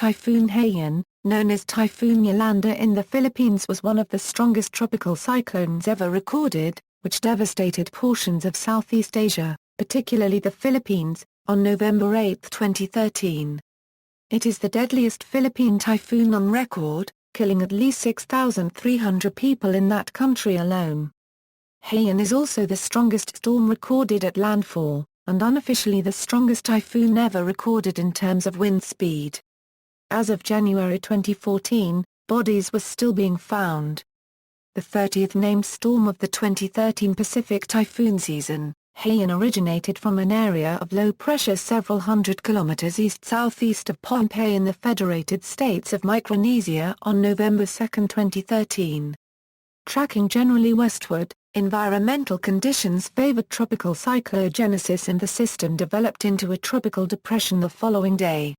Typhoon Haiyan, known as Typhoon Yolanda in the Philippines, was one of the strongest tropical cyclones ever recorded, which devastated portions of Southeast Asia, particularly the Philippines, on November 8, 2013. It is the deadliest Philippine typhoon on record, killing at least 6,300 people in that country alone. Haiyan is also the strongest storm recorded at landfall, and unofficially the strongest typhoon ever recorded in terms of wind speed. As of January 2014, bodies were still being found. The 30th named storm of the 2013 Pacific typhoon season, Haiyan originated from an area of low pressure several hundred kilometers east-southeast of Pohnpei in the Federated States of Micronesia on November 2, 2013. Tracking generally westward, environmental conditions favored tropical cyclogenesis and the system developed into a tropical depression the following day.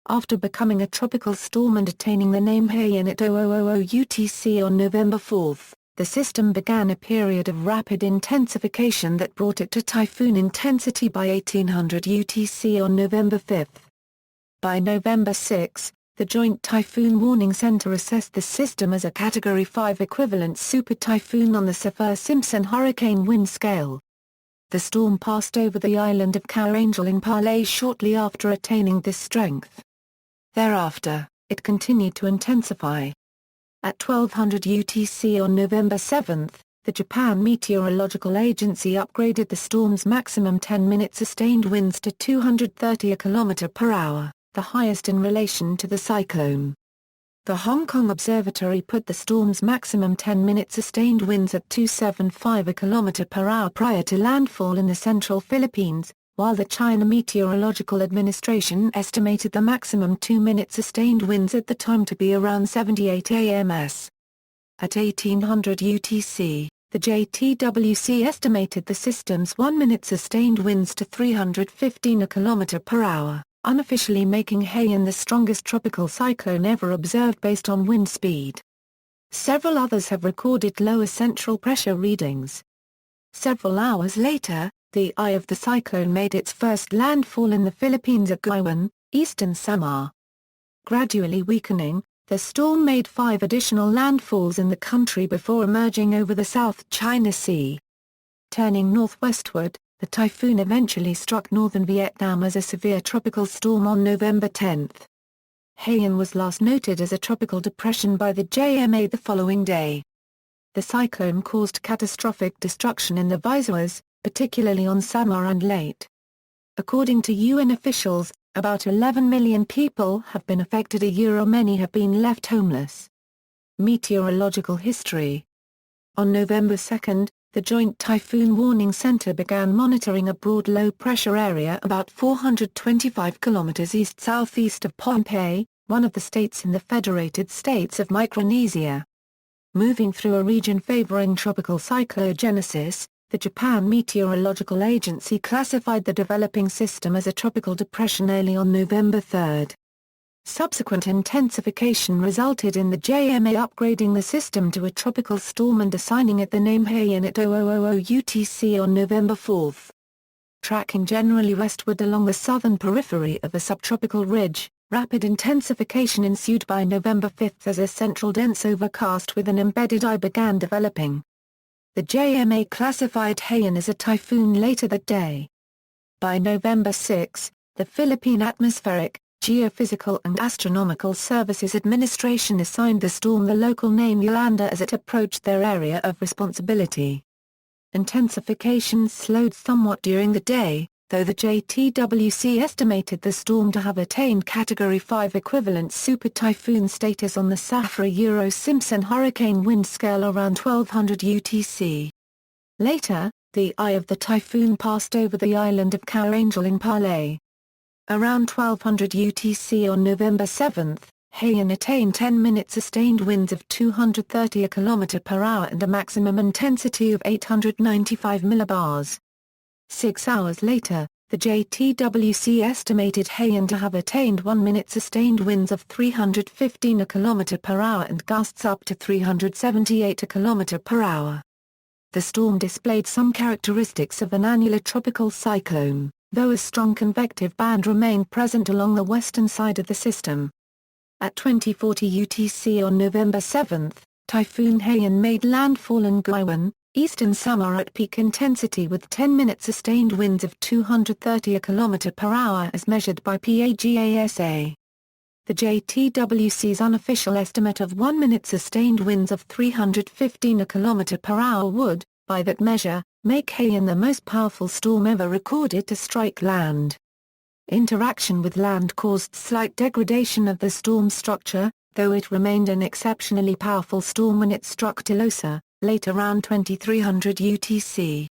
After becoming a tropical storm and attaining the name Haiyan at 0000 UTC on November 4, the system began a period of rapid intensification that brought it to typhoon intensity by 1800 UTC on November 5. By November 6, the Joint Typhoon Warning Centre assessed the system as a Category 5 equivalent super typhoon on the Saffir-Simpson hurricane wind scale. The storm passed over the island of Kayangel in Palau shortly after attaining this strength. Thereafter, it continued to intensify. At 1200 UTC on November 7, the Japan Meteorological Agency upgraded the storm's maximum 10-minute sustained winds to 230 km/h, the highest in relation to the cyclone. The Hong Kong Observatory put the storm's maximum 10-minute sustained winds at 275 km/h prior to landfall in the central Philippines, while the China Meteorological Administration estimated the maximum 2-minute sustained winds at the time to be around 78 ams. At 1800 UTC, the JTWC estimated the system's 1-minute sustained winds to 315 km/h, unofficially making Haiyan the strongest tropical cyclone ever observed based on wind speed. Several others have recorded lower central pressure readings. Several hours later, the eye of the cyclone made its first landfall in the Philippines at Guiuan, eastern Samar. Gradually weakening, the storm made 5 additional landfalls in the country before emerging over the South China Sea. Turning northwestward, the typhoon eventually struck northern Vietnam as a severe tropical storm on November 10. Haiyan was last noted as a tropical depression by the JMA the following day. The cyclone caused catastrophic destruction in the Visayas, particularly on Samar and Leyte. According to UN officials, about 11 million people have been affected many have been left homeless. Meteorological history. On November 2, the Joint Typhoon Warning Centre began monitoring a broad low-pressure area about 425 kilometers east-southeast of Pohnpei, one of the states in the Federated States of Micronesia. Moving through a region favoring tropical cyclogenesis, the Japan Meteorological Agency classified the developing system as a tropical depression early on November 3. Subsequent intensification resulted in the JMA upgrading the system to a tropical storm and assigning it the name Haiyan at 0000 UTC on November 4. Tracking generally westward along the southern periphery of a subtropical ridge, rapid intensification ensued by November 5 as a central dense overcast with an embedded eye began developing. The JMA classified Haiyan as a typhoon later that day. By November 6, the Philippine Atmospheric, Geophysical and Astronomical Services Administration assigned the storm the local name Yolanda as it approached their area of responsibility. Intensification slowed somewhat during the day, though the JTWC estimated the storm to have attained Category 5 equivalent super typhoon status on the Saffir-Simpson hurricane wind scale around 1200 UTC. Later, the eye of the typhoon passed over the island of Kayangel in Palau. Around 1200 UTC on November 7, Haiyan attained 10-minute sustained winds of 230 km/h and a maximum intensity of 895 millibars. 6 hours later, the JTWC estimated Haiyan to have attained 1-minute sustained winds of 315 km/h and gusts up to 378 km/h. The storm displayed some characteristics of an annular tropical cyclone, though a strong convective band remained present along the western side of the system. At 20:40 UTC on November 7, Typhoon Haiyan made landfall in Guyuan, eastern Samar at peak intensity with 10-minute sustained winds of 230 km per hour as measured by PAGASA. The JTWC's unofficial estimate of 1-minute sustained winds of 315 km per hour would, by that measure, make Haiyan the most powerful storm ever recorded to strike land. Interaction with land caused slight degradation of the storm structure, though it remained an exceptionally powerful storm when it struck Tolosa, late around 2300 UTC.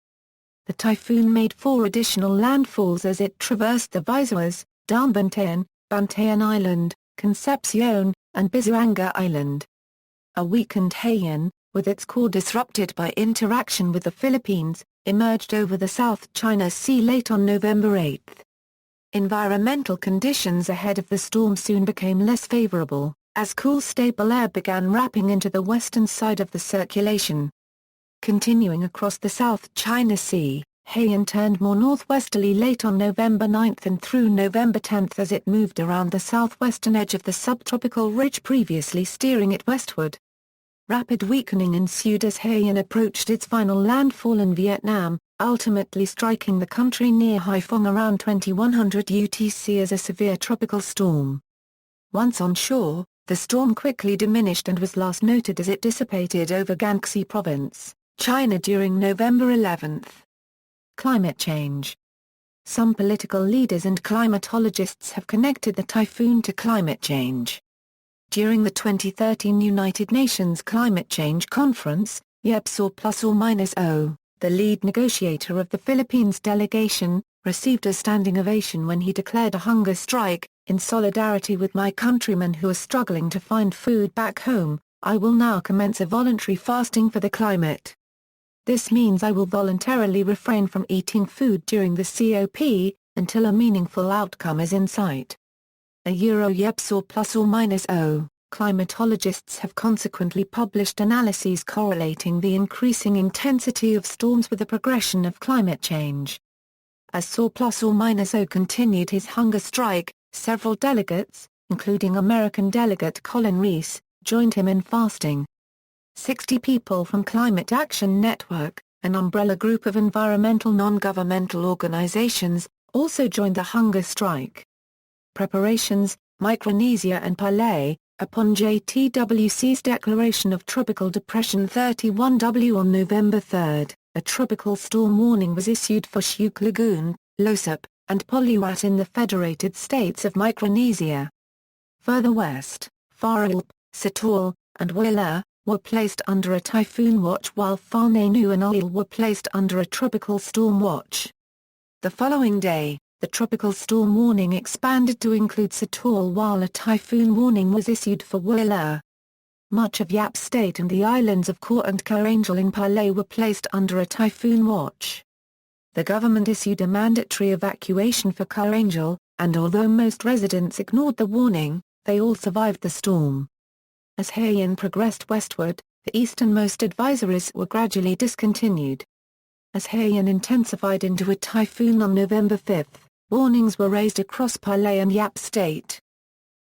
The typhoon made 4 additional landfalls as it traversed the Visoras, Bantayan, Bantayan Island, Concepcion, and Bizuanga Island. A weakened Haiyan, with its core disrupted by interaction with the Philippines, emerged over the South China Sea late on November 8. Environmental conditions ahead of the storm soon became less favorable, as cool stable air began wrapping into the western side of the circulation. Continuing across the South China Sea, Haiyan turned more northwesterly late on November 9 and through November 10 as it moved around the southwestern edge of the subtropical ridge, previously steering it westward. Rapid weakening ensued as Haiyan approached its final landfall in Vietnam, ultimately striking the country near Haiphong around 2100 UTC as a severe tropical storm. Once on shore, the storm quickly diminished and was last noted as it dissipated over Guangxi Province, China during November 11. Climate change. Some political leaders and climatologists have connected the typhoon to climate change. During the 2013 United Nations Climate Change Conference, YEP+/-0, the lead negotiator of the Philippines delegation, received a standing ovation when he declared a hunger strike. In solidarity with my countrymen who are struggling to find food back home, I will now commence a voluntary fasting for the climate. This means I will voluntarily refrain from eating food during the COP, until a meaningful outcome is in sight. YEP+/-0. Climatologists have consequently published analyses correlating the increasing intensity of storms with the progression of climate change. As YEP+/-0 continued his hunger strike, several delegates, including American delegate Colin Reese, joined him in fasting. 60 people from Climate Action Network, an umbrella group of environmental non-governmental organizations, also joined the hunger strike. Preparations, Micronesia and Palau. Upon JTWC's declaration of Tropical Depression 31W on November 3, a tropical storm warning was issued for Syuk Lagoon, Losup, and Poluat in the Federated States of Micronesia. Further west, Farailp, Satawal, and Willa, were placed under a typhoon watch while Falnanu and Ulil were placed under a tropical storm watch. The following day, the tropical storm warning expanded to include Satawal while a typhoon warning was issued for Willa. Much of Yap State and the islands of Kor and Kayangel in Palau were placed under a typhoon watch. The government issued a mandatory evacuation for Kayangel, and although most residents ignored the warning, they all survived the storm. As Haiyan progressed westward, the easternmost advisories were gradually discontinued. As Haiyan intensified into a typhoon on November 5, warnings were raised across Palau and Yap State.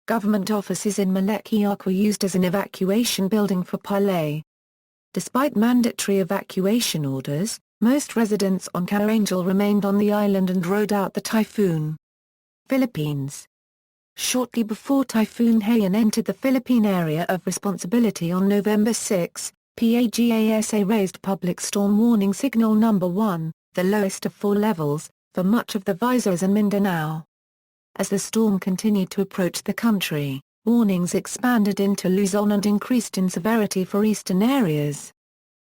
Government offices in Malekeok were used as an evacuation building for Palau. Despite mandatory evacuation orders, most residents on Kayangel remained on the island and rode out the typhoon. Philippines. Shortly before Typhoon Haiyan entered the Philippine area of responsibility on November 6, PAGASA raised Public Storm Warning Signal Number 1, the lowest of 4 levels, for much of the Visoras and Mindanao. As the storm continued to approach the country, warnings expanded into Luzon and increased in severity for eastern areas.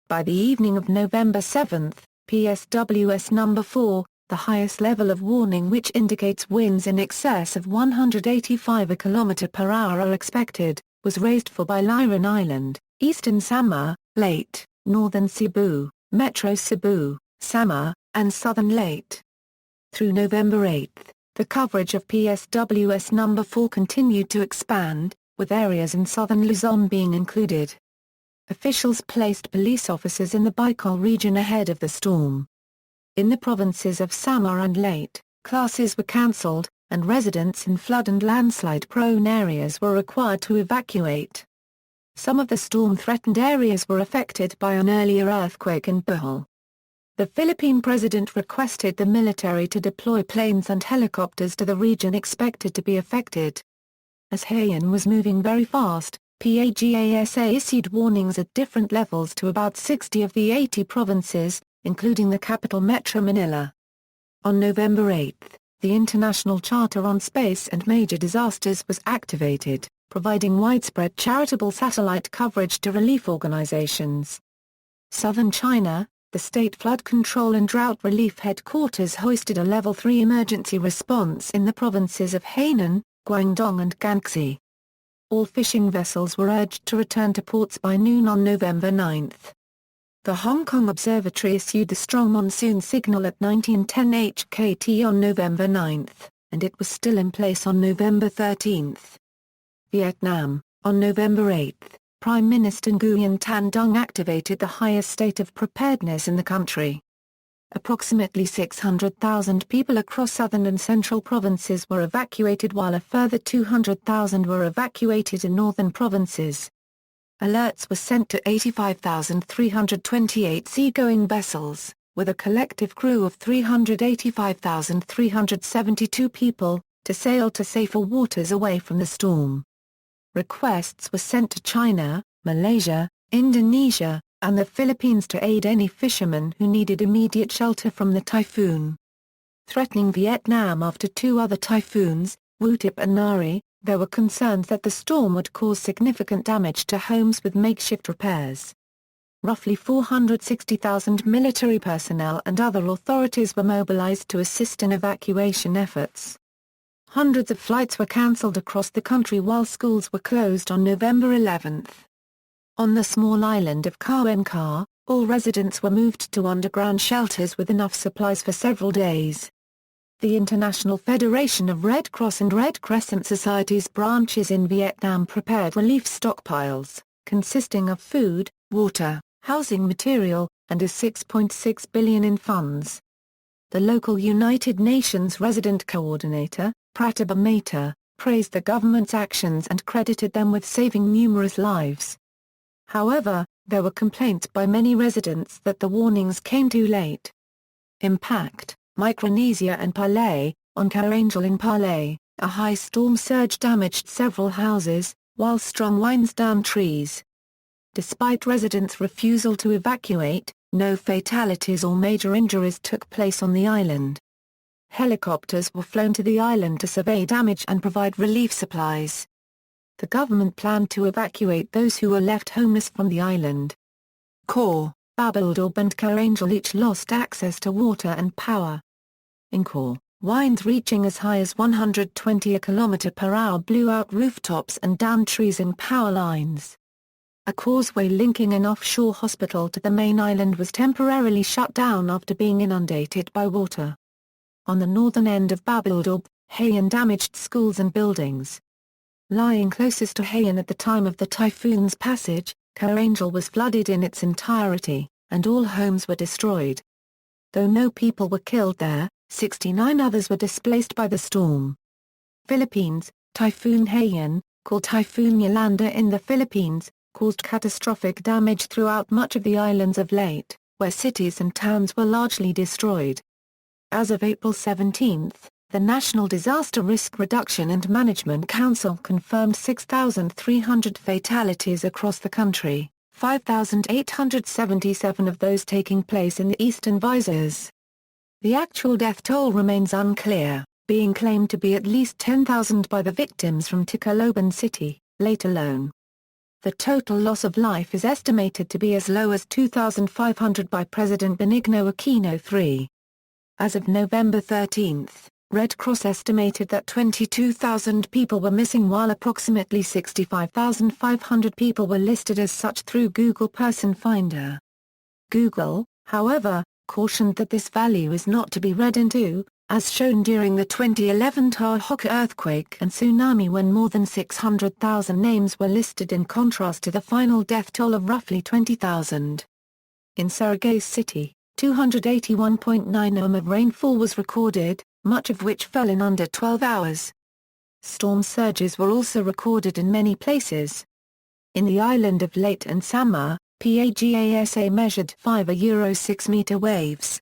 By the evening of November 7, PSWS Number 4, the highest level of warning which indicates winds in excess of 185 km per hour are expected, was raised for Biliran Island, eastern Samar, Leyte, northern Cebu, Metro Cebu, Samar, and southern Leyte. Through November 8, the coverage of PSWS Number 4 continued to expand, with areas in southern Luzon being included. Officials placed police officers in the Bicol region ahead of the storm. In the provinces of Samar and Leyte, classes were cancelled, and residents in flood and landslide-prone areas were required to evacuate. Some of the storm-threatened areas were affected by an earlier earthquake in Bohol. The Philippine president requested the military to deploy planes and helicopters to the region expected to be affected. As Haiyan was moving very fast, PAGASA issued warnings at different levels to about 60 of the 80 provinces, including the capital Metro Manila. On November 8, the International Charter on Space and Major Disasters was activated, providing widespread charitable satellite coverage to relief organizations. Southern China, the State Flood Control and Drought Relief Headquarters hoisted a Level 3 emergency response in the provinces of Hainan, Guangdong and Guangxi. All fishing vessels were urged to return to ports by noon on November 9. The Hong Kong Observatory issued the strong monsoon signal at 1910 HKT on November 9, and it was still in place on November 13. Vietnam, on November 8, Prime Minister Nguyen Thanh Dung activated the highest state of preparedness in the country. Approximately 600,000 people across southern and central provinces were evacuated while a further 200,000 were evacuated in northern provinces. Alerts were sent to 85,328 seagoing vessels, with a collective crew of 385,372 people, to sail to safer waters away from the storm. Requests were sent to China, Malaysia, Indonesia, and the Philippines to aid any fishermen who needed immediate shelter from the typhoon. Threatening Vietnam after two other typhoons, Wutip and Nari, there were concerns that the storm would cause significant damage to homes with makeshift repairs. Roughly 460,000 military personnel and other authorities were mobilized to assist in evacuation efforts. Hundreds of flights were cancelled across the country while schools were closed on November 11. On the small island of Kayangel, all residents were moved to underground shelters with enough supplies for several days. The International Federation of Red Cross and Red Crescent Societies branches in Vietnam prepared relief stockpiles, consisting of food, water, housing material, and a $6.6 billion in funds. The local United Nations resident coordinator, Pratibha Mehta, praised the government's actions and credited them with saving numerous lives. However, there were complaints by many residents that the warnings came too late. Impact: Micronesia and Palau. On Kayangel in Palau, a high storm surge damaged several houses, while strong winds downed trees. Despite residents' refusal to evacuate, no fatalities or major injuries took place on the island. Helicopters were flown to the island to survey damage and provide relief supplies. The government planned to evacuate those who were left homeless from the island. Kor, Babildorp and Kayangel each lost access to water and power. In Kor, winds reaching as high as 120 km/h blew out rooftops and downed trees and power lines. A causeway linking an offshore hospital to the main island was temporarily shut down after being inundated by water. On the northern end of Babildorp, Haiyan damaged schools and buildings. Lying closest to Haiyan at the time of the typhoon's passage, Kayangel was flooded in its entirety, and all homes were destroyed. Though no people were killed there, 69 others were displaced by the storm. Philippines, Typhoon Haiyan, called Typhoon Yolanda in the Philippines, caused catastrophic damage throughout much of the islands of Leyte, where cities and towns were largely destroyed. As of April 17, the National Disaster Risk Reduction and Management Council confirmed 6,300 fatalities across the country, 5,877 of those taking place in the Eastern Visayas. The actual death toll remains unclear, being claimed to be at least 10,000 by the victims from Tacloban City, Leyte alone. The total loss of life is estimated to be as low as 2,500 by President Benigno Aquino III. As of November 13, Red Cross estimated that 22,000 people were missing while approximately 65,500 people were listed as such through Google Person Finder. Google, however, cautioned that this value is not to be read into, as shown during the 2011 Tahoe earthquake and tsunami when more than 600,000 names were listed in contrast to the final death toll of roughly 20,000. In Surigao City, 281.9 mm of rainfall was recorded, much of which fell in under 12 hours. Storm surges were also recorded in many places. In the island of Leyte and Samar, PAGASA measured 5 €6-meter waves.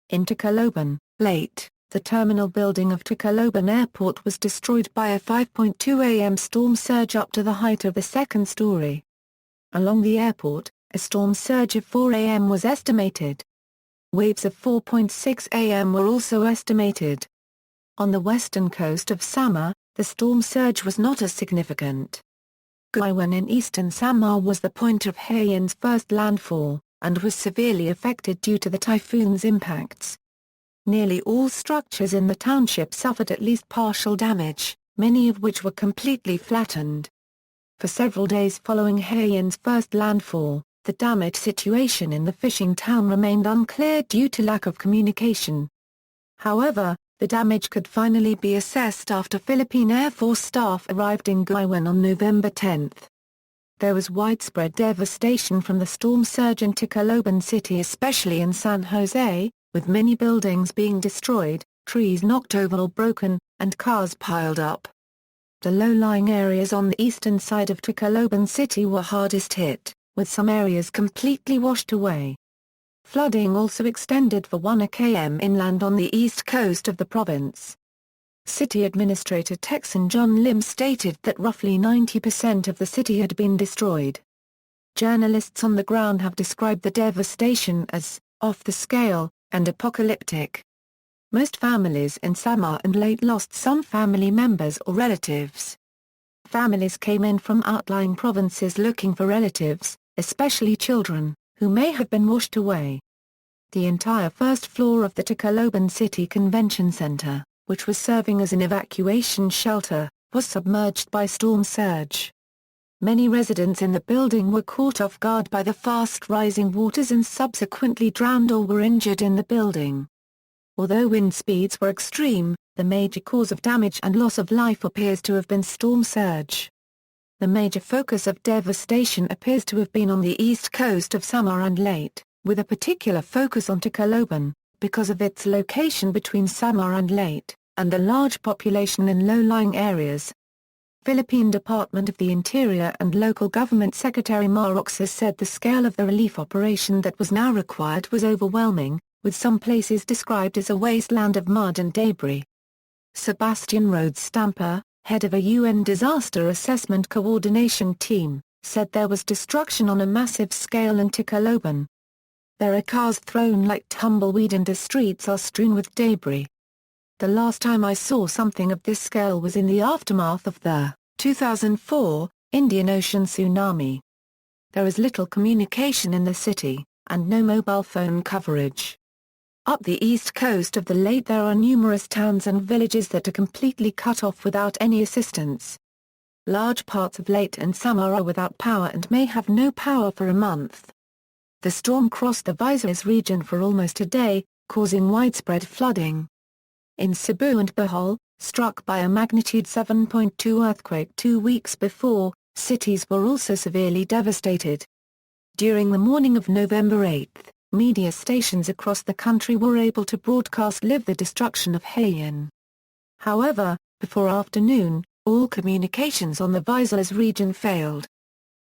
In Tacloban, Leyte, the terminal building of Tacloban Airport was destroyed by a 5.2 am storm surge up to the height of the second story. Along the airport, a storm surge of 4 am was estimated. Waves of 4.6 am were also estimated. On the western coast of Samar, the storm surge was not as significant. Guyuan in eastern Samar was the point of Haiyan's first landfall, and was severely affected due to the typhoon's impacts. Nearly all structures in the township suffered at least partial damage, many of which were completely flattened. For several days following Haiyan's first landfall, the damage situation in the fishing town remained unclear due to lack of communication. However, the damage could finally be assessed after Philippine Air Force staff arrived in Guyuan on November 10. There was widespread devastation from the storm surge in Tacloban City, especially in San Jose, with many buildings being destroyed, trees knocked over or broken, and cars piled up. The low-lying areas on the eastern side of Tacloban City were hardest hit, with some areas completely washed away. Flooding also extended for 1 km inland on the east coast of the province. City Administrator Texan John Lim stated that roughly 90% of the city had been destroyed. Journalists on the ground have described the devastation as off the scale and apocalyptic. Most families in Samar and Leyte lost some family members or relatives. Families came in from outlying provinces looking for relatives, especially children, who may have been washed away. The entire first floor of the Tacloban City Convention Center, which was serving as an evacuation shelter, was submerged by storm surge. Many residents in the building were caught off guard by the fast-rising waters and subsequently drowned or were injured in the building. Although wind speeds were extreme, the major cause of damage and loss of life appears to have been storm surge. The major focus of devastation appears to have been on the east coast of Samar and Leyte, with a particular focus on Tacloban, because of its location between Samar and Leyte, and the large population in low-lying areas. Philippine Department of the Interior and Local Government Secretary Maroxas said the scale of the relief operation that was now required was overwhelming, with some places described as a wasteland of mud and debris. Sebastian Rhodes Stamper, head of a UN disaster assessment coordination team, said there was destruction on a massive scale in Tacloban. There are cars thrown like tumbleweed and the streets are strewn with debris. The last time I saw something of this scale was in the aftermath of the 2004 Indian Ocean tsunami. There is little communication in the city, and no mobile phone coverage. Up the east coast of the Leyte there are numerous towns and villages that are completely cut off without any assistance. Large parts of Leyte and Samar are without power and may have no power for a month. The storm crossed the Visayas region for almost a day, causing widespread flooding. In Cebu and Bohol, struck by a magnitude 7.2 earthquake 2 weeks before, cities were also severely devastated. During the morning of November 8, media stations across the country were able to broadcast live the destruction of Haiyan. However, before afternoon, all communications on the Visayas region failed.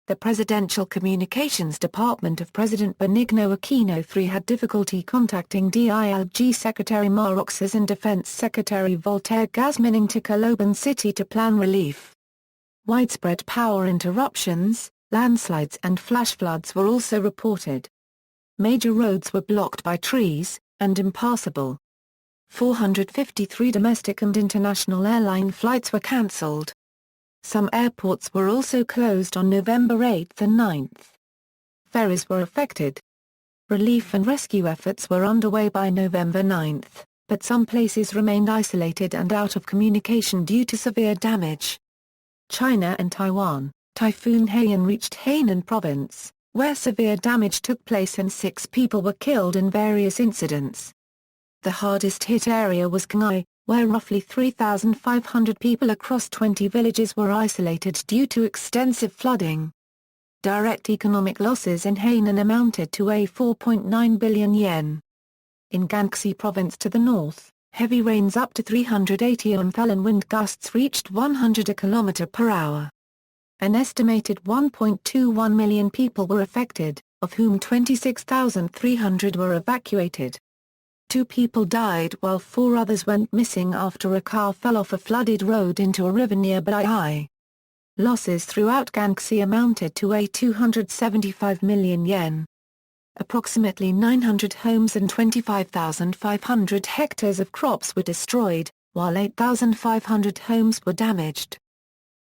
The Presidential Communications Department of President Benigno Aquino III had difficulty contacting DILG Secretary Maroxas and Defense Secretary Voltaire Gazmin in Tacloban City to plan relief. Widespread power interruptions, landslides and flash floods were also reported. Major roads were blocked by trees, and impassable. 453 domestic and international airline flights were cancelled. Some airports were also closed on November 8 and 9. Ferries were affected. Relief and rescue efforts were underway by November 9, but some places remained isolated and out of communication due to severe damage. China and Taiwan, Typhoon Haiyan reached Hainan province, where severe damage took place and 6 people were killed in various incidents. The hardest hit area was Qinghai, where roughly 3,500 people across 20 villages were isolated due to extensive flooding. Direct economic losses in Hainan amounted to 4.9 billion yen. In Gangxi province to the north, Heavy rains up to 380 m fell and wind gusts reached 100 km per hour. An estimated 1.21 million people were affected, of whom 26,300 were evacuated. 2 people died while 4 others went missing after a car fell off a flooded road into a river nearby. Losses throughout Guangxi amounted to a 275 million yen. Approximately 900 homes and 25,500 hectares of crops were destroyed, while 8,500 homes were damaged.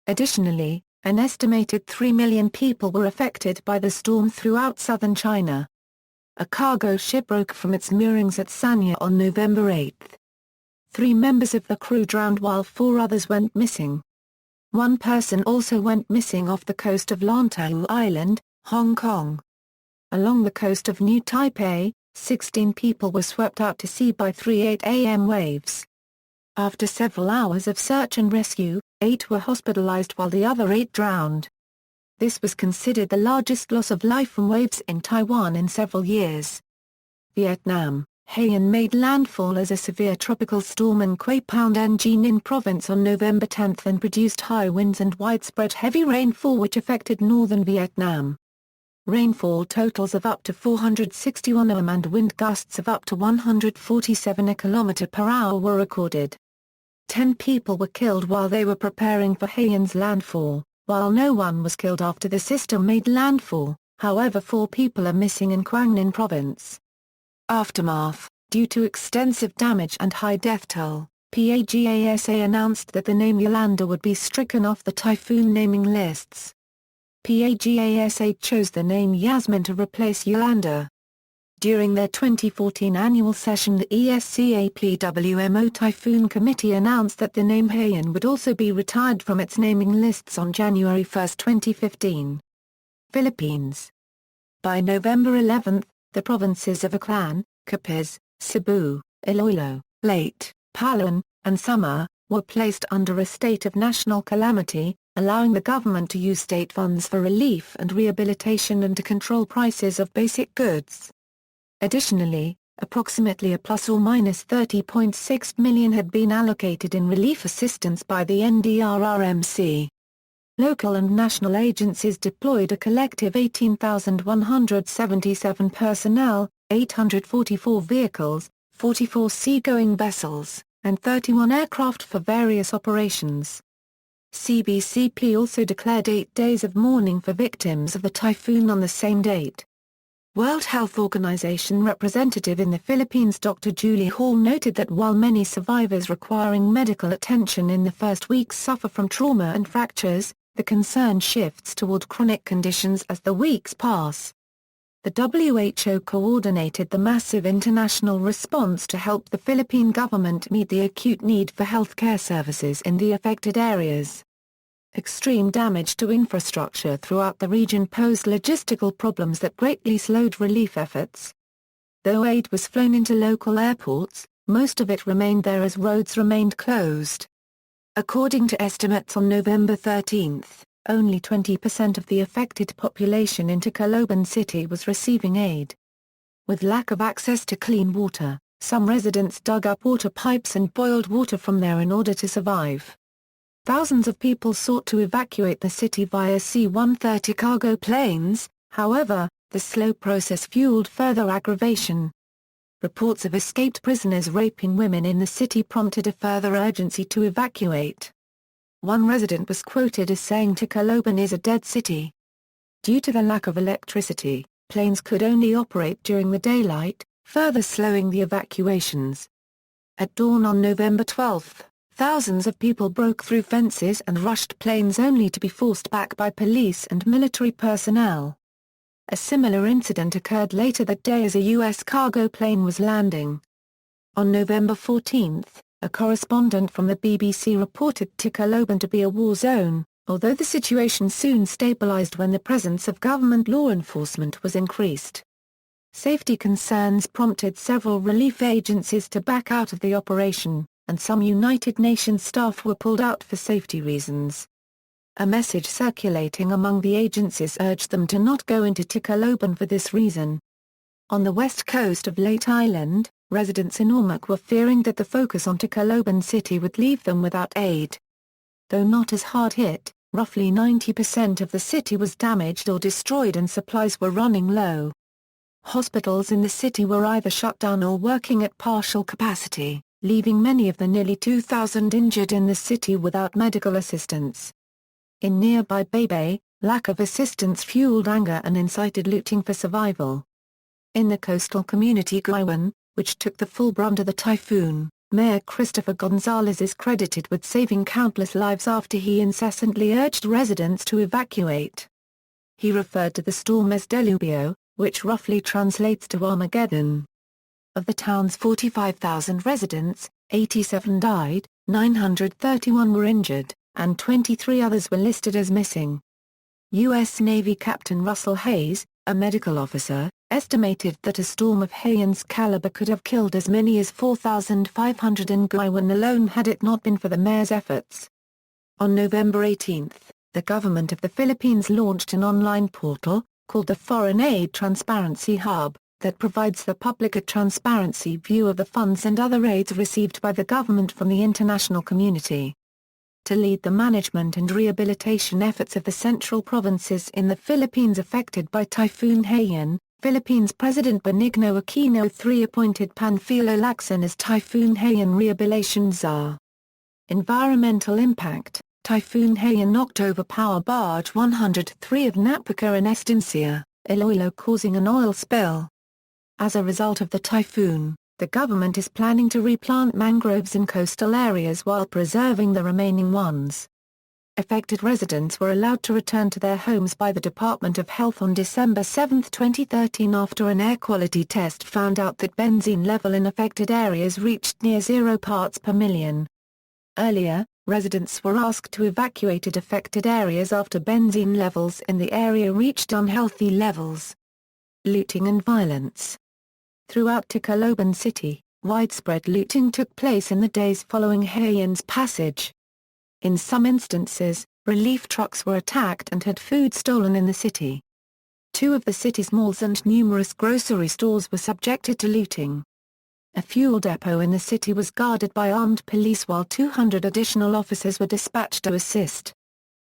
Additionally, an estimated 3 million people were affected by the storm throughout southern China. A cargo ship broke from its moorings at Sanya on November 8. 3 members of the crew drowned while 4 others went missing. 1 person also went missing off the coast of Lantau Island, Hong Kong. Along the coast of New Taipei, 16 people were swept out to sea by 3:08 a.m. waves. After several hours of search and rescue, 8 were hospitalized while the other 8 drowned. This was considered the largest loss of life from waves in Taiwan in several years. Vietnam, Haiyan made landfall as a severe tropical storm in Quay Pound Nguyen Ninh province on November 10 and produced high winds and widespread heavy rainfall which affected northern Vietnam. Rainfall totals of up to 461 mm and wind gusts of up to 147 km per hour were recorded. 10 people were killed while they were preparing for Haiyan's landfall, while no one was killed after the system made landfall. However, 4 people are missing in Quang Ninh province. Aftermath: due to extensive damage and high death toll, PAGASA announced that the name Yolanda would be stricken off the typhoon naming lists. PAGASA chose the name Yasmin to replace Yolanda. During their 2014 annual session, the ESCAPWMO Typhoon Committee announced that the name Haiyan would also be retired from its naming lists on January 1, 2015. Philippines. By November 11, the provinces of Aklan, Capiz, Cebu, Iloilo, Leyte, Palawan, and Samar, were placed under a state of national calamity, allowing the government to use state funds for relief and rehabilitation and to control prices of basic goods. Additionally, approximately a plus or minus 30.6 million had been allocated in relief assistance by the NDRRMC. Local and national agencies deployed a collective 18,177 personnel, 844 vehicles, 44 seagoing vessels, and 31 aircraft for various operations. CBCP also declared 8 days of mourning for victims of the typhoon on the same date. World Health Organization representative in the Philippines Dr. Julie Hall noted that while many survivors requiring medical attention in the first weeks suffer from trauma and fractures, the concern shifts toward chronic conditions as the weeks pass. The WHO coordinated the massive international response to help the Philippine government meet the acute need for healthcare services in the affected areas. Extreme damage to infrastructure throughout the region posed logistical problems that greatly slowed relief efforts. Though aid was flown into local airports, most of it remained there as roads remained closed. According to estimates on November 13, only 20% of the affected population in Tacloban City was receiving aid. With lack of access to clean water, some residents dug up water pipes and boiled water from there in order to survive. Thousands of people sought to evacuate the city via C-130 cargo planes, however, the slow process fueled further aggravation. Reports of escaped prisoners raping women in the city prompted a further urgency to evacuate. One resident was quoted as saying Tacloban is a dead city. Due to the lack of electricity, planes could only operate during the daylight, further slowing the evacuations. At dawn on November 12, thousands of people broke through fences and rushed planes only to be forced back by police and military personnel. A similar incident occurred later that day as a U.S. cargo plane was landing. On November 14, a correspondent from the BBC reported Tacloban to be a war zone, although the situation soon stabilized when the presence of government law enforcement was increased. Safety concerns prompted several relief agencies to back out of the operation, and some United Nations staff were pulled out for safety reasons. A message circulating among the agencies urged them to not go into Tacloban for this reason. On the west coast of Leyte Island, residents in Ormoc were fearing that the focus on Tacloban City would leave them without aid. Though not as hard hit, roughly 90% of the city was damaged or destroyed and supplies were running low. Hospitals in the city were either shut down or working at partial capacity, leaving many of the nearly 2,000 injured in the city without medical assistance. In nearby Baybay, lack of assistance fueled anger and incited looting for survival. In the coastal community Guywan, which took the full brunt of the typhoon, Mayor Christopher Gonzalez is credited with saving countless lives after he incessantly urged residents to evacuate. He referred to the storm as Delubio, which roughly translates to Armageddon. Of the town's 45,000 residents, 87 died, 931 were injured, and 23 others were listed as missing. U.S. Navy Captain Russell Hayes, a medical officer, estimated that a storm of Haiyan's caliber could have killed as many as 4,500 in Guywan alone had it not been for the mayor's efforts. On November 18, the government of the Philippines launched an online portal, called the Foreign Aid Transparency Hub, that provides the public a transparency view of the funds and other aids received by the government from the international community. To lead the management and rehabilitation efforts of the central provinces in the Philippines affected by Typhoon Haiyan, Philippines President Benigno Aquino III appointed Panfilo Lacson as Typhoon Haiyan Rehabilitation Czar. Environmental impact: Typhoon Haiyan knocked over power barge 103 of Napica in Estancia, Iloilo, causing an oil spill. As a result of the typhoon, the government is planning to replant mangroves in coastal areas while preserving the remaining ones. Affected residents were allowed to return to their homes by the Department of Health on December 7, 2013 after an air quality test found out that benzene level in affected areas reached near 0 parts per million. Earlier, residents were asked to evacuate affected areas after benzene levels in the area reached unhealthy levels. Looting and violence. Throughout Tacloban City, widespread looting took place in the days following Haiyan's passage. In some instances, relief trucks were attacked and had food stolen in the city. 2 of the city's malls and numerous grocery stores were subjected to looting. A fuel depot in the city was guarded by armed police while 200 additional officers were dispatched to assist.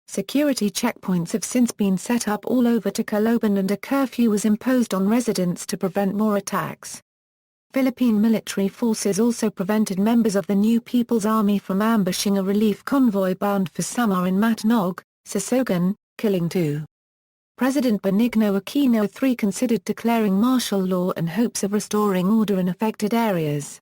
Security checkpoints have since been set up all over Tacloban and a curfew was imposed on residents to prevent more attacks. Philippine military forces also prevented members of the New People's Army from ambushing a relief convoy bound for Samar in Matnog, Sorsogon, killing 2. President Benigno Aquino III considered declaring martial law in hopes of restoring order in affected areas.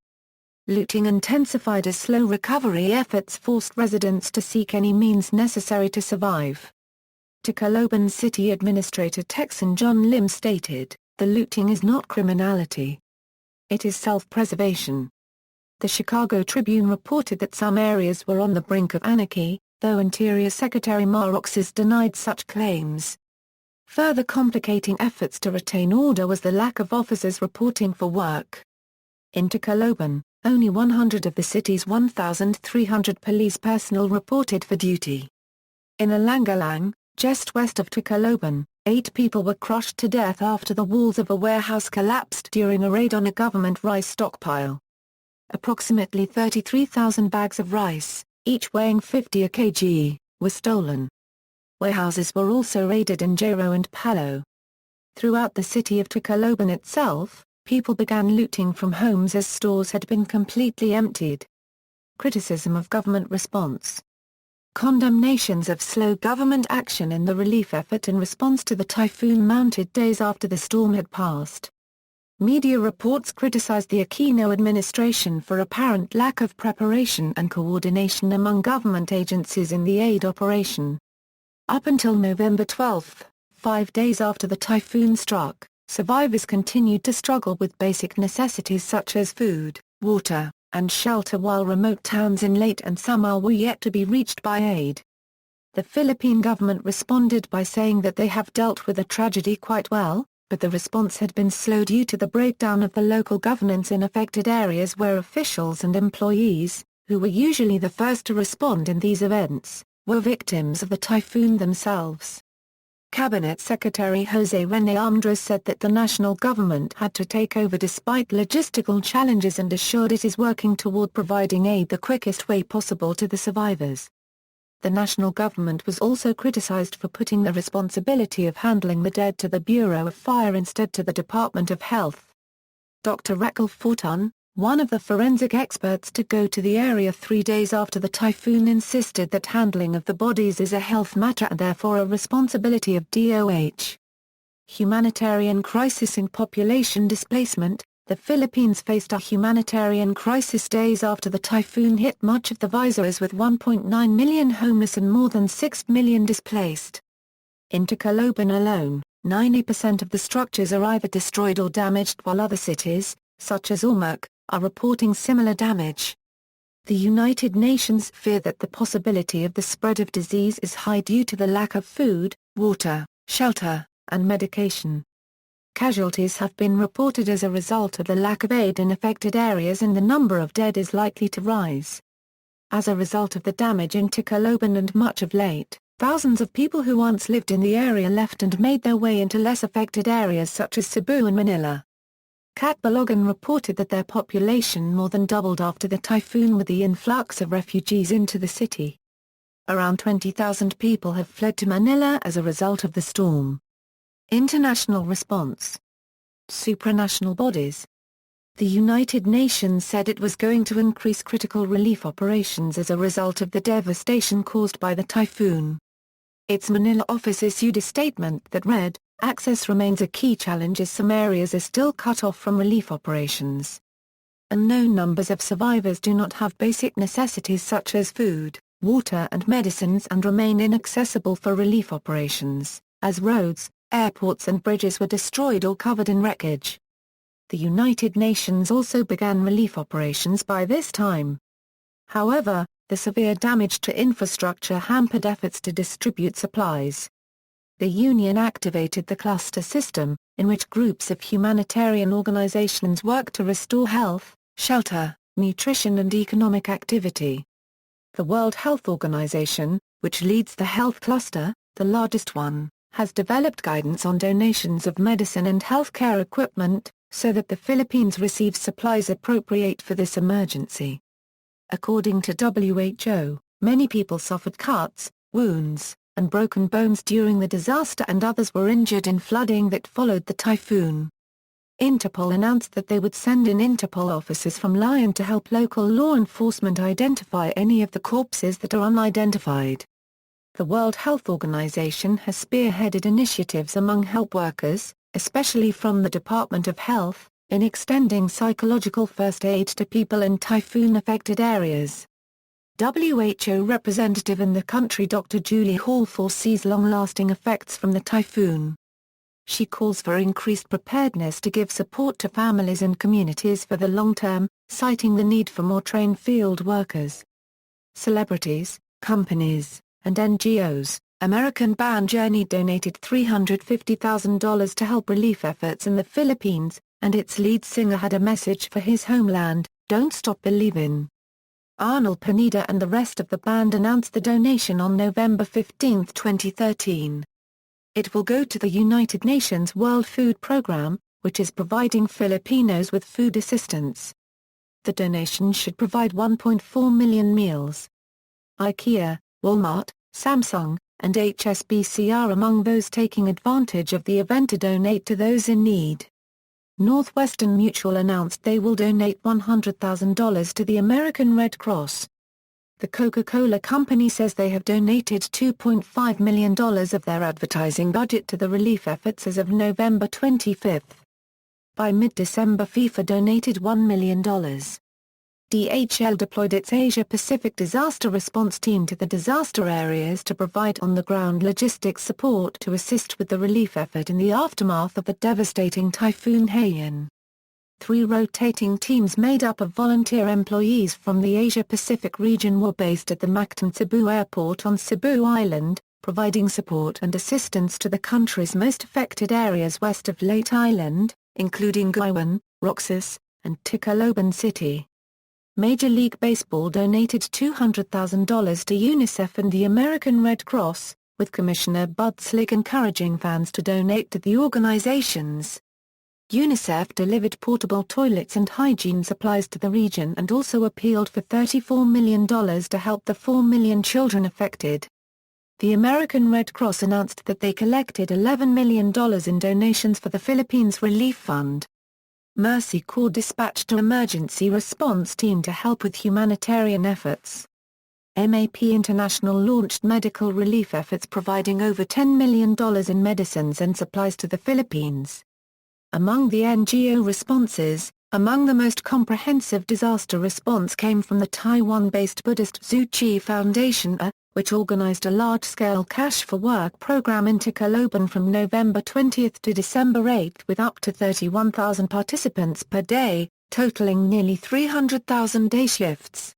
Looting intensified as slow recovery efforts forced residents to seek any means necessary to survive. Tacloban City Administrator Texan John Lim stated, "The looting is not criminality. It is self-preservation." The Chicago Tribune reported that some areas were on the brink of anarchy, though Interior Secretary Maroxes denied such claims. Further complicating efforts to retain order was the lack of officers reporting for work. In Tacloban, only 100 of the city's 1,300 police personnel reported for duty. In Alangalang, just west of Tacloban, 8 people were crushed to death after the walls of a warehouse collapsed during a raid on a government rice stockpile. Approximately 33,000 bags of rice, each weighing 50 kg, were stolen. Warehouses were also raided in Jaro and Palau. Throughout the city of Tacloban itself, people began looting from homes as stores had been completely emptied. Criticism of government response. Condemnations of slow government action in the relief effort in response to the typhoon mounted days after the storm had passed. Media reports criticized the Aquino administration for apparent lack of preparation and coordination among government agencies in the aid operation. Up until November 12, 5 days after the typhoon struck, survivors continued to struggle with basic necessities such as food, water, and shelter while remote towns in Leyte and Samar were yet to be reached by aid. The Philippine government responded by saying that they have dealt with the tragedy quite well, but the response had been slow due to the breakdown of the local governance in affected areas where officials and employees, who were usually the first to respond in these events, were victims of the typhoon themselves. Cabinet Secretary José René Andrés said that the national government had to take over despite logistical challenges and assured it is working toward providing aid the quickest way possible to the survivors. The national government was also criticized for putting the responsibility of handling the dead to the Bureau of Fire instead to the Department of Health. Dr. Raquel Fortun, one of the forensic experts to go to the area 3 days after the typhoon, insisted that handling of the bodies is a health matter and therefore a responsibility of DOH. Humanitarian crisis in population displacement. The Philippines faced a humanitarian crisis days after the typhoon hit much of the Visayas with 1.9 million homeless and more than 6 million displaced. In Tacloban alone, 90% of the structures are either destroyed or damaged, while other cities, such as Ormoc, are reporting similar damage. The United Nations fear that the possibility of the spread of disease is high due to the lack of food, water, shelter, and medication. Casualties have been reported as a result of the lack of aid in affected areas, and the number of dead is likely to rise. As a result of the damage in Tacloban and much of late, thousands of people who once lived in the area left and made their way into less affected areas such as Cebu and Manila. Catbalogan reported that their population more than doubled after the typhoon with the influx of refugees into the city. Around 20,000 people have fled to Manila as a result of the storm. International response. Supranational bodies. The United Nations said it was going to increase critical relief operations as a result of the devastation caused by the typhoon. Its Manila office issued a statement that read, "Access remains a key challenge as some areas are still cut off from relief operations. Unknown numbers of survivors do not have basic necessities such as food, water and medicines and remain inaccessible for relief operations, as roads, airports and bridges were destroyed or covered in wreckage." The United Nations also began relief operations by this time. However, the severe damage to infrastructure hampered efforts to distribute supplies. The Union activated the cluster system, in which groups of humanitarian organizations work to restore health, shelter, nutrition and economic activity. The World Health Organization, which leads the health cluster, the largest one, has developed guidance on donations of medicine and healthcare equipment, so that the Philippines receives supplies appropriate for this emergency. According to WHO, many people suffered cuts, wounds, and broken bones during the disaster, and others were injured in flooding that followed the typhoon. Interpol announced that they would send in Interpol officers from Lyon to help local law enforcement identify any of the corpses that are unidentified. The World Health Organization has spearheaded initiatives among health workers, especially from the Department of Health, in extending psychological first aid to people in typhoon-affected areas. WHO representative in the country Dr. Julie Hall foresees long-lasting effects from the typhoon. She calls for increased preparedness to give support to families and communities for the long term, citing the need for more trained field workers. Celebrities, companies, and NGOs. American band Journey donated $350,000 to help relief efforts in the Philippines, and its lead singer had a message for his homeland, "Don't Stop Believin'." Arnold Pineda and the rest of the band announced the donation on November 15, 2013. It will go to the United Nations World Food Programme, which is providing Filipinos with food assistance. The donation should provide 1.4 million meals. IKEA, Walmart, Samsung, and HSBC are among those taking advantage of the event to donate to those in need. Northwestern Mutual announced they will donate $100,000 to the American Red Cross. The Coca-Cola Company says they have donated $2.5 million of their advertising budget to the relief efforts as of November 25. By mid-December, FIFA donated $1 million. DHL deployed its Asia-Pacific disaster response team to the disaster areas to provide on-the-ground logistics support to assist with the relief effort in the aftermath of the devastating Typhoon Haiyan. 3 rotating teams made up of volunteer employees from the Asia-Pacific region were based at the Mactan Cebu Airport on Cebu Island, providing support and assistance to the country's most affected areas west of Leyte Island, including Guiwan, Roxas, and Tacloban City. Major League Baseball donated $200,000 to UNICEF and the American Red Cross, with Commissioner Bud Slig encouraging fans to donate to the organizations. UNICEF delivered portable toilets and hygiene supplies to the region and also appealed for $34 million to help the 4 million children affected. The American Red Cross announced that they collected $11 million in donations for the Philippines Relief Fund. Mercy Corps dispatched an emergency response team to help with humanitarian efforts. MAP International launched medical relief efforts providing over $10 million in medicines and supplies to the Philippines. Among the NGO responses, among the most comprehensive disaster response came from the Taiwan-based Buddhist Tzu Chi Foundation, which organized a large-scale Cash for Work program in Tacloban from November 20 to December 8 with up to 31,000 participants per day, totaling nearly 300,000 day shifts.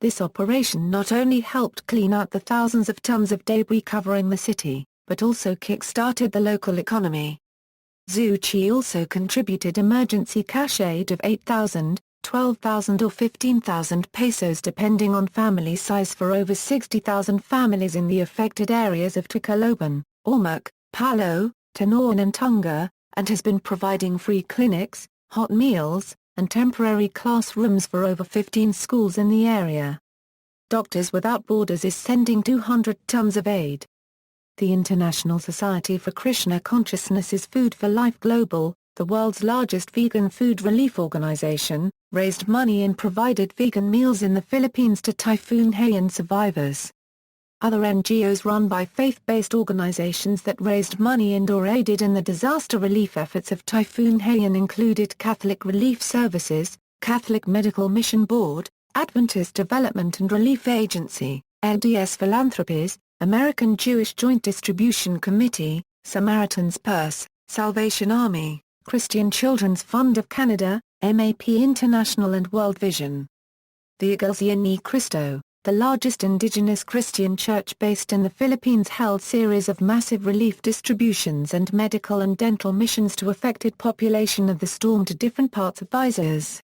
This operation not only helped clean out the thousands of tons of debris covering the city, but also kick-started the local economy. Tzu Chi also contributed emergency cash aid of 8,000, 12,000 or 15,000 pesos depending on family size for over 60,000 families in the affected areas of Tacloban, Ormoc, Palau, Tanoan and Tonga, and has been providing free clinics, hot meals, and temporary classrooms for over 15 schools in the area. Doctors Without Borders is sending 200 tons of aid. The International Society for Krishna Consciousness's Food for Life Global, the world's largest vegan food relief organization, raised money and provided vegan meals in the Philippines to Typhoon Haiyan survivors. Other NGOs run by faith-based organizations that raised money and/or aided in the disaster relief efforts of Typhoon Haiyan included Catholic Relief Services, Catholic Medical Mission Board, Adventist Development and Relief Agency, LDS Philanthropies, American Jewish Joint Distribution Committee, Samaritan's Purse, Salvation Army, Christian Children's Fund of Canada, MAP International and World Vision. The Iglesia Ni Cristo, the largest indigenous Christian church based in the Philippines, held series of massive relief distributions and medical and dental missions to affected population of the storm to different parts of Visayas.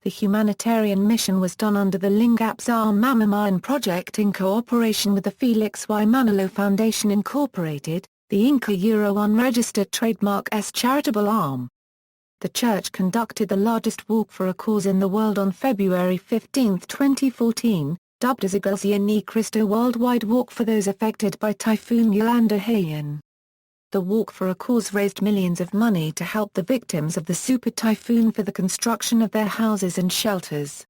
The humanitarian mission was done under the Lingap sa Mamamayan project in cooperation with the Felix Y. Manalo Foundation Incorporated, the Inca unregistered trademark S charitable arm. The church conducted the largest walk for a cause in the world on February 15, 2014, dubbed as Iglesia Ni Cristo Worldwide Walk for those affected by Typhoon Yolanda Haiyan. The Walk for a Cause raised millions of money to help the victims of the super typhoon for the construction of their houses and shelters.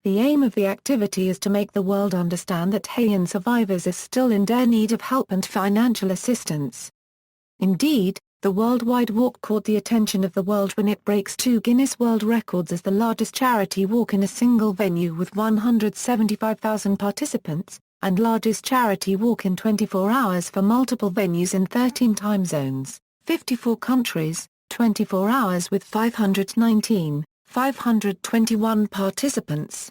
The aim of the activity is to make the world understand that Haiyan survivors are still in dire need of help and financial assistance. Indeed, the worldwide walk caught the attention of the world when it breaks 2 Guinness World Records as the largest charity walk in a single venue with 175,000 participants, and largest charity walk in 24 hours for multiple venues in 13 time zones, 54 countries, 24 hours with 521 participants.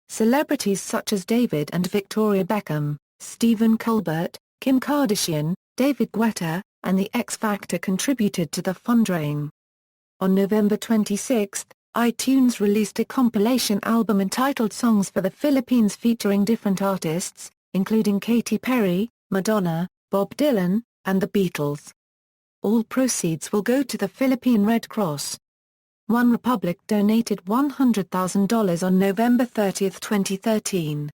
Celebrities such as David and Victoria Beckham, Stephen Colbert, Kim Kardashian, David Guetta, and The X Factor contributed to the fundraising. On November 26, iTunes released a compilation album entitled Songs for the Philippines featuring different artists, including Katy Perry, Madonna, Bob Dylan, and the Beatles. All proceeds will go to the Philippine Red Cross. One Republic donated $100,000 on November 30, 2013.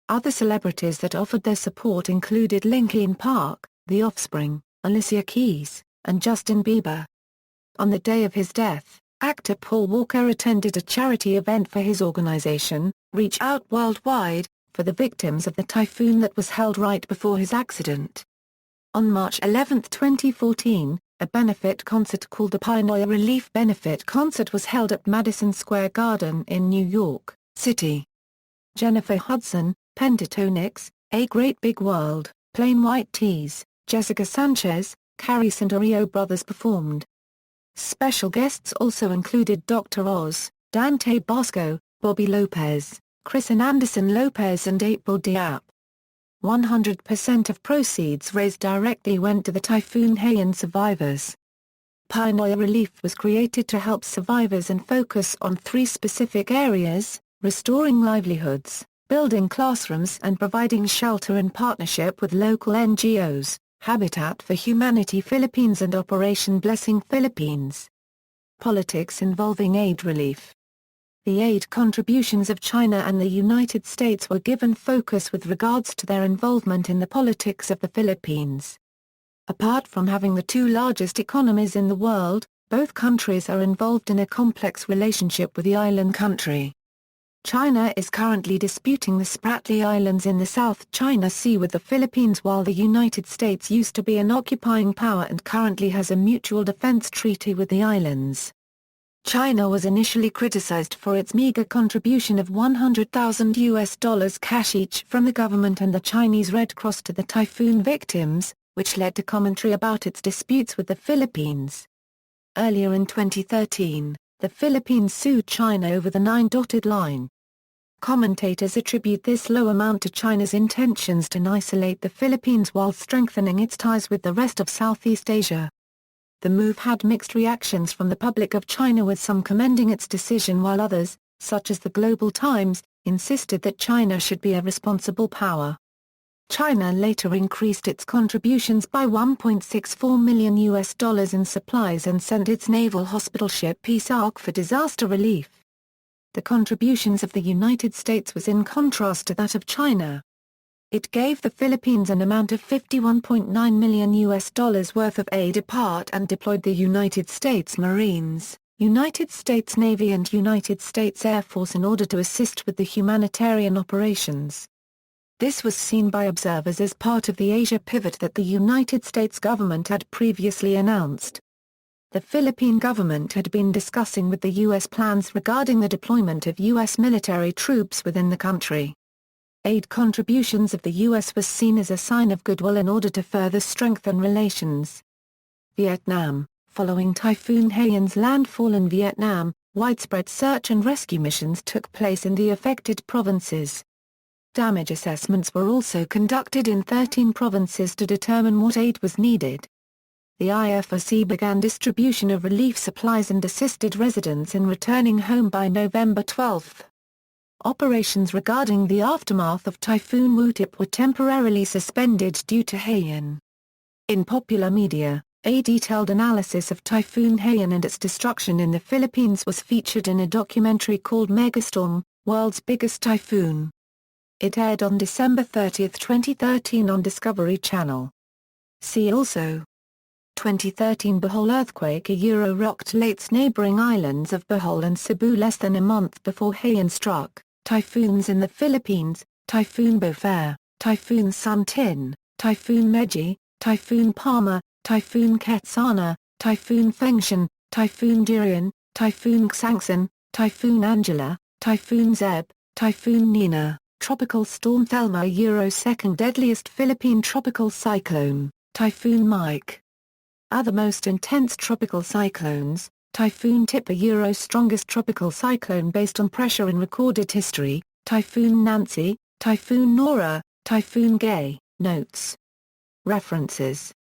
Other celebrities that offered their support included Linkin Park, The Offspring, Alicia Keys, and Justin Bieber. On the day of his death, actor Paul Walker attended a charity event for his organization, Reach Out Worldwide, for the victims of the typhoon that was held right before his accident. On March 11, 2014, a benefit concert called the Pinoy Relief Benefit Concert was held at Madison Square Garden in New York City. Jennifer Hudson, Pentatonix, A Great Big World, Plain White T's, Jessica Sanchez, Carrie Santorio Brothers performed. Special guests also included Dr. Oz, Dante Basco, Bobby Lopez, Chris and Anderson Lopez and April Diap. 100% of proceeds raised directly went to the Typhoon Haiyan survivors. Pinoy Relief was created to help survivors and focus on 3 specific areas: restoring livelihoods, building classrooms and providing shelter in partnership with local NGOs, Habitat for Humanity Philippines and Operation Blessing Philippines. Politics involving aid relief. The aid contributions of China and the United States were given focus with regards to their involvement in the politics of the Philippines. Apart from having the two largest economies in the world, both countries are involved in a complex relationship with the island country. China is currently disputing the Spratly Islands in the South China Sea with the Philippines, while the United States used to be an occupying power and currently has a mutual defense treaty with the islands. China was initially criticized for its meager contribution of $100,000 cash each from the government and the Chinese Red Cross to the typhoon victims, which led to commentary about its disputes with the Philippines. Earlier in 2013, the Philippines sued China over the 9-dotted line. Commentators attribute this low amount to China's intentions to isolate the Philippines while strengthening its ties with the rest of Southeast Asia. The move had mixed reactions from the public of China, with some commending its decision while others, such as the Global Times, insisted that China should be a responsible power. China later increased its contributions by $1.64 million in supplies and sent its naval hospital ship Peace Ark for disaster relief. The contributions of the United States was in contrast to that of China. It gave the Philippines an amount of $51.9 million worth of aid apart and deployed the United States Marines, United States Navy and United States Air Force in order to assist with the humanitarian operations. This was seen by observers as part of the Asia pivot that the United States government had previously announced. The Philippine government had been discussing with the U.S. plans regarding the deployment of U.S. military troops within the country. Aid contributions of the U.S. was seen as a sign of goodwill in order to further strengthen relations. Vietnam. Following Typhoon Haiyan's landfall in Vietnam, widespread search and rescue missions took place in the affected provinces. Damage assessments were also conducted in 13 provinces to determine what aid was needed. The IFRC began distribution of relief supplies and assisted residents in returning home by November 12. Operations regarding the aftermath of Typhoon Wutip were temporarily suspended due to Haiyan. In popular media, a detailed analysis of Typhoon Haiyan and its destruction in the Philippines was featured in a documentary called Megastorm, World's Biggest Typhoon. It aired on December 30, 2013 on Discovery Channel. See also: 2013 Bohol earthquake rocked Late's neighboring islands of Bohol and Cebu less than a month before Haiyan struck. Typhoons in the Philippines: Typhoon Bofar, Typhoon Suntin, Typhoon Meji, Typhoon Palma, Typhoon Ketsana, Typhoon Fengshan, Typhoon Durian, Typhoon Xangsan, Typhoon Angela, Typhoon Zeb, Typhoon Nina, Tropical Storm Thelma second deadliest Philippine tropical cyclone, Typhoon Mike. Other most intense tropical cyclones: Typhoon Tipa strongest tropical cyclone based on pressure in recorded history, Typhoon Nancy, Typhoon Nora, Typhoon Gay. Notes. References.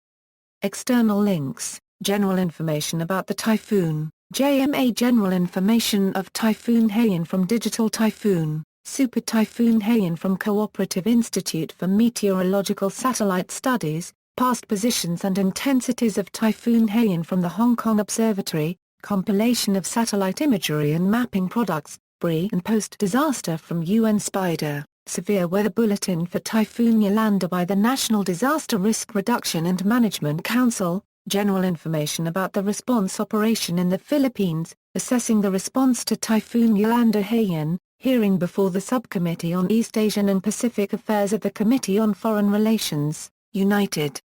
External links: General information about the typhoon, JMA General information of Typhoon Haiyan from Digital Typhoon, Super Typhoon Haiyan from Cooperative Institute for Meteorological Satellite Studies, Past positions and intensities of Typhoon Haiyan from the Hong Kong Observatory, compilation of satellite imagery and mapping products, pre- and post-disaster from UN SPIDER, severe weather bulletin for Typhoon Yolanda by the National Disaster Risk Reduction and Management Council, general information about the response operation in the Philippines, assessing the response to Typhoon Yolanda Haiyan, hearing before the Subcommittee on East Asian and Pacific Affairs of the Committee on Foreign Relations, United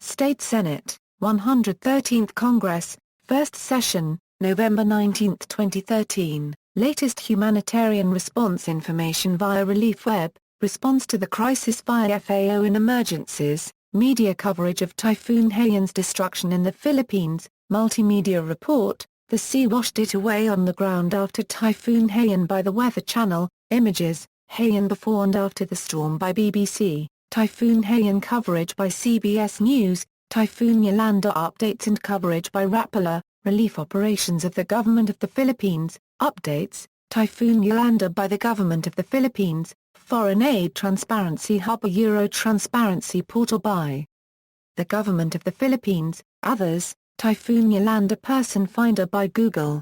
States Senate, 113th Congress, First Session, November 19, 2013, latest humanitarian response information via Relief Web, response to the crisis via FAO in emergencies, media coverage of Typhoon Haiyan's destruction in the Philippines, multimedia report, the sea washed it away on the ground after Typhoon Haiyan by the Weather Channel, images, Haiyan before and after the storm by BBC, Typhoon Haiyan coverage by CBS News, Typhoon Yolanda updates and coverage by Rapala, relief operations of the Government of the Philippines, updates, Typhoon Yolanda by the Government of the Philippines, Foreign Aid Transparency Hub Transparency Portal by the Government of the Philippines. Others, Typhoon Yolanda Person Finder by Google.